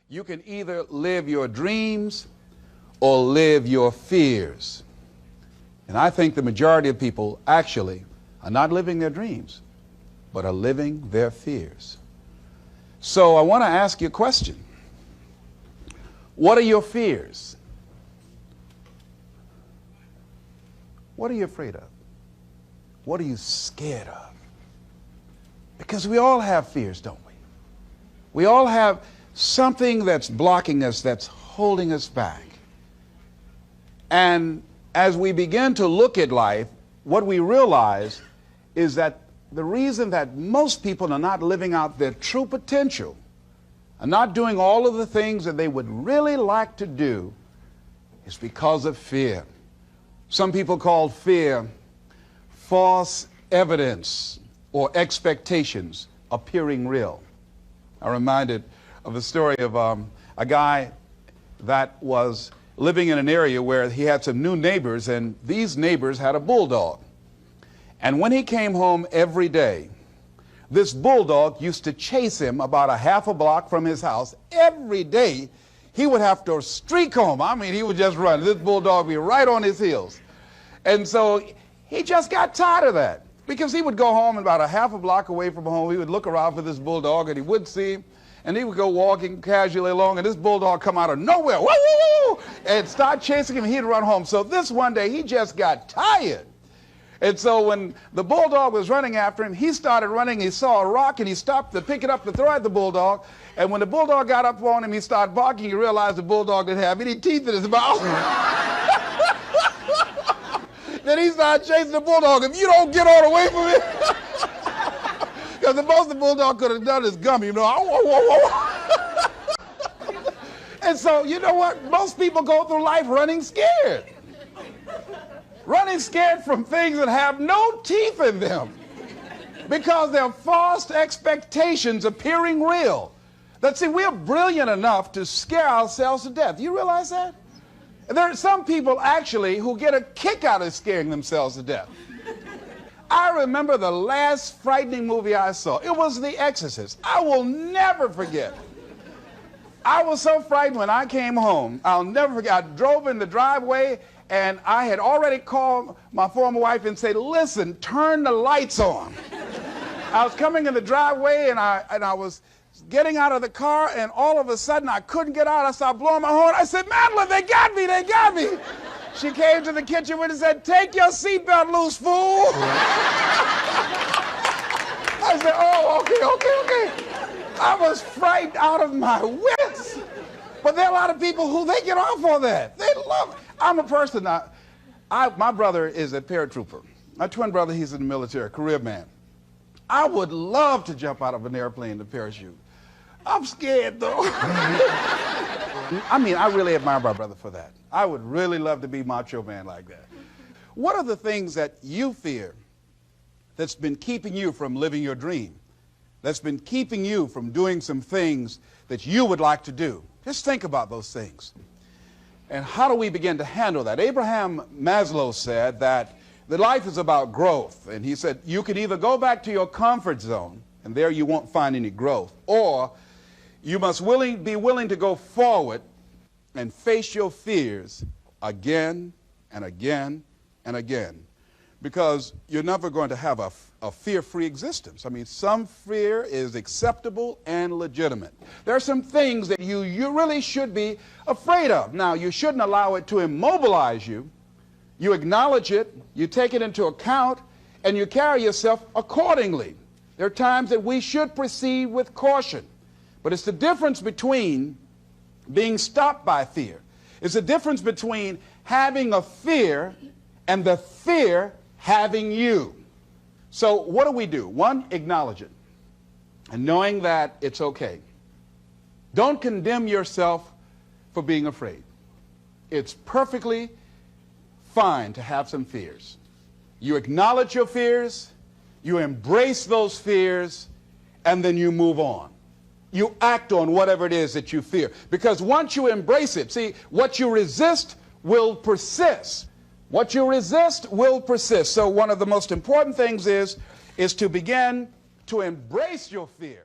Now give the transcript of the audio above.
You can either live your dreams or live your fears. And I think the majority of people actually are not living their dreams, but are living their fears. So I want to ask you a question. What are your fears? What are you afraid of? What are you scared of? Because we all have fears, don't we? We all have something that's blocking us, that's holding us back. And as we begin to look at life, what we realize is that the reason that most people are not living out their true potential, are not doing all of the things that they would really like to do, is because of fear. Some people call fear false evidence or expectations appearing real. I'm reminded of the story of a guy that was living in an area where he had some new neighbors, and these neighbors had a bulldog. And when he came home every day, this bulldog used to chase him about a half a block from his house. Every day, he would have to streak home. I mean, he would just run. This bulldog would be right on his heels. And so he just got tired of that, because he would go home about a half a block away from home. He would look around for this bulldog, and he wouldn't see him. And he would go walking casually along, and this bulldog come out of nowhere, woo, woo, woo, and start chasing him, and he'd run home. So this one day, he just got tired. And so when the bulldog was running after him, he started running. He saw a rock, and he stopped to pick it up to throw at the bulldog. And when the bulldog got up on him, he started barking. He realized the bulldog didn't have any teeth in his mouth. Then he started chasing the bulldog. If you don't get all the way from it, because the most the bulldog could have done is gummy, you know. And so, you know what? Most people go through life running scared. Running scared from things that have no teeth in them, because they're false expectations appearing real. That, see, we're brilliant enough to scare ourselves to death. You realize that? There are some people actually who get a kick out of scaring themselves to death. I remember the last frightening movie I saw. It was The Exorcist. I will never forget. I was so frightened when I came home. I'll never forget. I drove in the driveway, and I had already called my former wife and said, listen, turn the lights on. I was coming in the driveway, and I was getting out of the car, and all of a sudden I couldn't get out. I started blowing my horn. I said, Madeline, they got me, they got me. She came to the kitchen and said, take your seatbelt loose, fool. I said, oh, okay. I was frightened out of my wits. But there are a lot of people who they get off on that. They love it. I'm a person, my brother is a paratrooper. My twin brother, he's in the military, career man. I would love to jump out of an airplane to parachute. I'm scared, though. I mean, I really admire my brother for that. I would really love to be macho man like that. What are the things that you fear that's been keeping you from living your dream, that's been keeping you from doing some things that you would like to do? Just think about those things. And how do we begin to handle that? Abraham Maslow said that life is about growth. And he said, you can either go back to your comfort zone, and there you won't find any growth, or you must be willing to go forward and face your fears again and again and again, because you're never going to have a fear-free existence. I mean, some fear is acceptable and legitimate. There are some things that you really should be afraid of. Now, you shouldn't allow it to immobilize you. You acknowledge it, you take it into account, and you carry yourself accordingly. There are times that we should proceed with caution. But it's the difference between being stopped by fear. It's the difference between having a fear and the fear having you. So what do? One, acknowledge it, and knowing that it's okay. Don't condemn yourself for being afraid. It's perfectly fine to have some fears. You acknowledge your fears, you embrace those fears, and then you move on. You act on whatever it is that you fear. Because once you embrace it, see, what you resist will persist. What you resist will persist. So one of the most important things is to begin to embrace your fear.